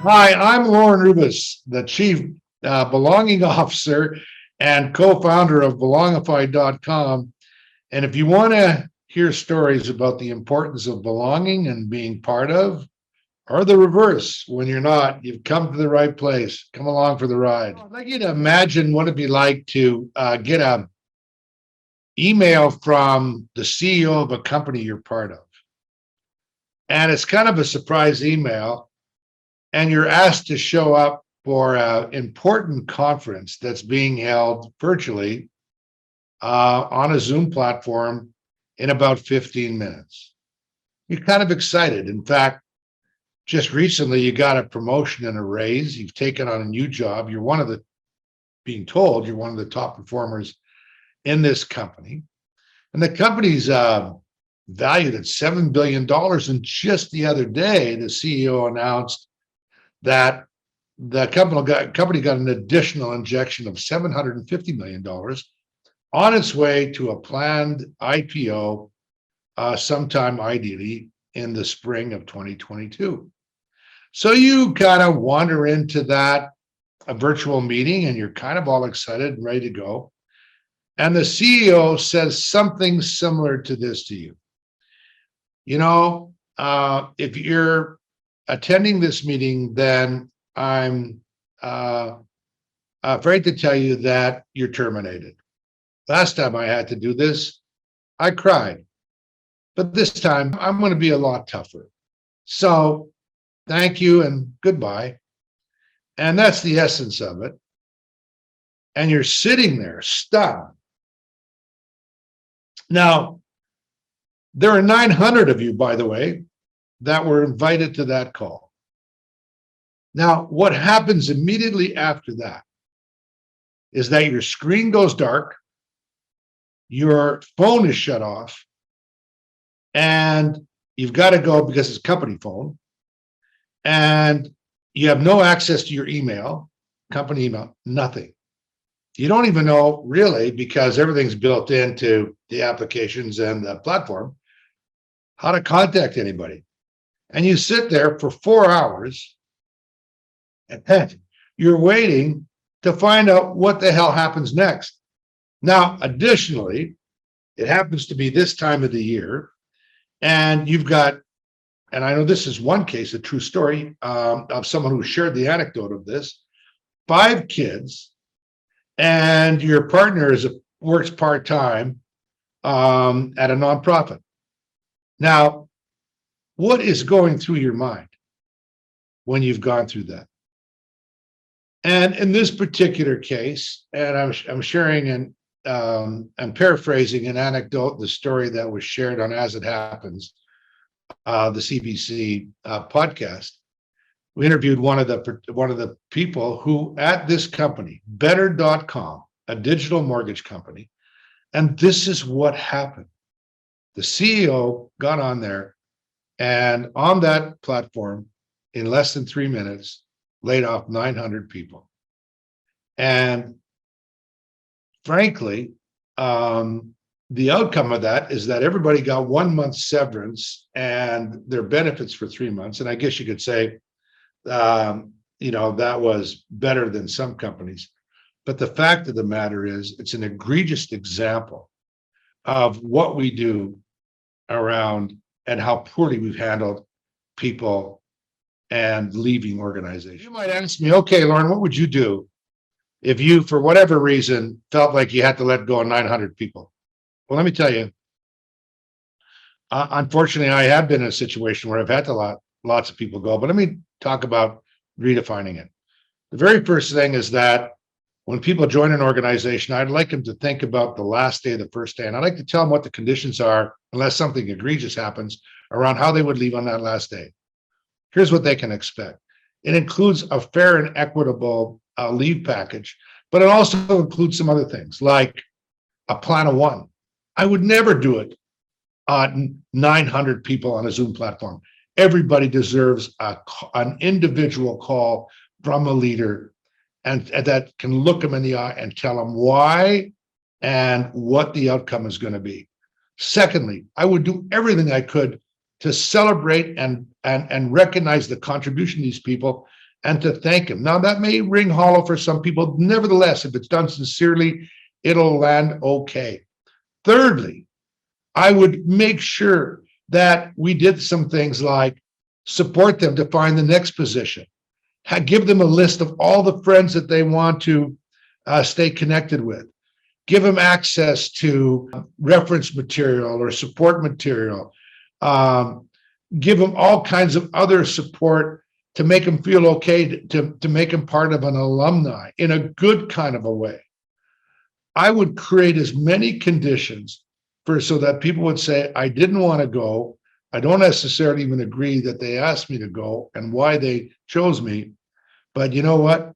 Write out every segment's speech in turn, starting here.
Hi, I'm Lauren Rubis, the Chief Belonging Officer and co-founder of Belongify.com. And if you want to hear stories about the importance of belonging and being part of, or the reverse, when you're not, you've come to the right place. Come along for the ride. I'd like you to imagine what it'd be like to get an email from the CEO of a company you're part of. And it's kind of a surprise email, and you're asked to show up for an important conference that's being held virtually on a Zoom platform in about 15 minutes. You're kind of excited. In fact, just recently you got a promotion and a raise. You've taken on a new job. You're one of the, being told, you're one of the top performers in this company. And the company's valued at $7 billion. And just the other day, the CEO announced that the company got an additional injection of $750 million on its way to a planned IPO sometime ideally in the spring of 2022. So you kind of wander into that a virtual meeting and you're kind of all excited and ready to go. And the CEO says something similar to this to you. You know, if you're attending this meeting, then I'm afraid to tell you that you're terminated. Last time I had to do this, I cried. But this time I'm going to be a lot tougher. So thank you and goodbye. And that's the essence of it. And you're sitting there stunned. Now, there are 900 of you, by the way, that were invited to that call. Now, what happens immediately after that is that your screen goes dark, your phone is shut off, and you've got to go because it's a company phone, and you have no access to your email, company email, nothing. You don't even know really, because everything's built into the applications and the platform, how to contact anybody. And you sit there for 4 hours and you're waiting to find out what the hell happens next. Now, additionally, it happens to be this time of the year, and you've got, and I know this is one case, a true story of someone who shared the anecdote of this, 5 kids, and your partner works part-time at a nonprofit. Now, what is going through your mind when you've gone through that? And in this particular case, and I'm sharing and I'm paraphrasing an anecdote, the story that was shared on As It Happens, the CBC podcast. We interviewed one of the people who at this company, Better.com, a digital mortgage company, and this is what happened. The CEO got on there, and on that platform, in less than 3 minutes, laid off 900 people. And frankly, the outcome of that is that everybody got 1 month severance and their benefits for 3 months. And I guess you could say, that was better than some companies. But the fact of the matter is, it's an egregious example of what we do around and how poorly we've handled people and leaving organizations. You might ask me, okay, Lauren, what would you do if you, for whatever reason, felt like you had to let go of 900 people? Well, let me tell you, unfortunately, I have been in a situation where I've had to let lots of people go, but let me talk about redefining it. The very first thing is that when people join an organization, I'd like them to think about the last day, the first day, and I'd like to tell them what the conditions are, unless something egregious happens, around how they would leave on that last day. Here's what they can expect. It includes a fair and equitable leave package, but it also includes some other things like a plan of one. I would never do it on 900 people on a Zoom platform. Everybody deserves an individual call from a leader and that can look them in the eye and tell them why and what the outcome is going to be. Secondly, I would do everything I could to celebrate and recognize the contribution of these people and to thank him. Now, that may ring hollow for some people. Nevertheless, if it's done sincerely, it'll land okay. Thirdly, I would make sure that we did some things like support them to find the next position, give them a list of all the friends that they want to stay connected with, give them access to reference material or support material, give them all kinds of other support to make them feel okay, to make them part of an alumni in a good kind of a way. I would create as many conditions so that people would say, I didn't want to go. I don't necessarily even agree that they asked me to go and why they chose me. But you know what?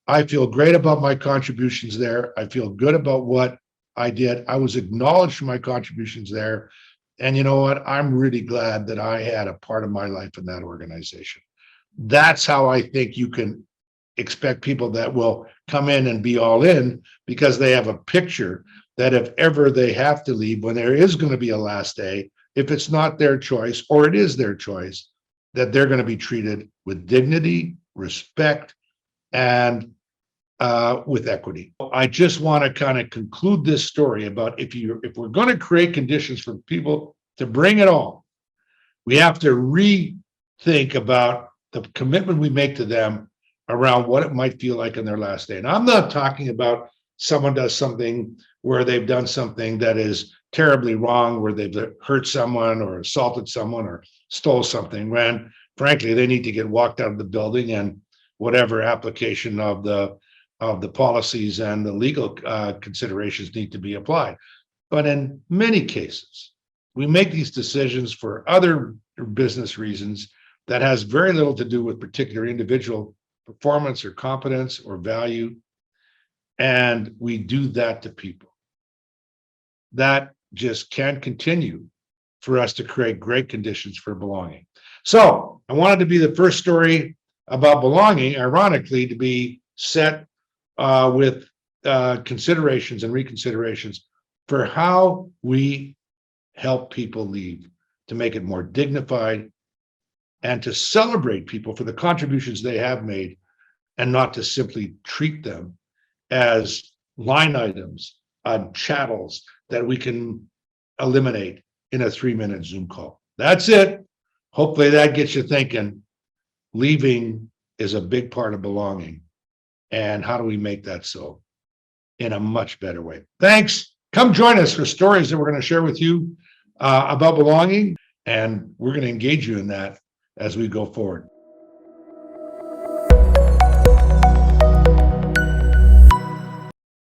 I feel great about my contributions there. I feel good about what I did. I was acknowledged for my contributions there. And you know what? I'm really glad that I had a part of my life in that organization. That's how I think you can expect people that will come in and be all in, because they have a picture that if ever they have to leave, when there is going to be a last day, if it's not their choice or it is their choice, that they're going to be treated with dignity, respect, and with equity. I just want to kind of conclude this story about if we're going to create conditions for people to bring it all, we have to rethink about the commitment we make to them around what it might feel like in their last day. And I'm not talking about someone does something where they've done something that is terribly wrong, where they've hurt someone or assaulted someone or stole something, when frankly they need to get walked out of the building and whatever application of the policies and the legal considerations need to be applied. But in many cases, we make these decisions for other business reasons that has very little to do with particular individual performance or competence or value. And we do that to people. That just can't continue for us to create great conditions for belonging. So I wanted to be the first story about belonging, ironically, to be set with considerations and reconsiderations for how we help people leave, to make it more dignified and to celebrate people for the contributions they have made, and not to simply treat them as line items on chattels that we can eliminate in a 3-minute Zoom call. That's it. Hopefully that gets you thinking. Leaving is a big part of belonging. And how do we make that so in a much better way? Thanks. Come join us for stories that we're going to share with you about belonging. And we're going to engage you in that as we go forward.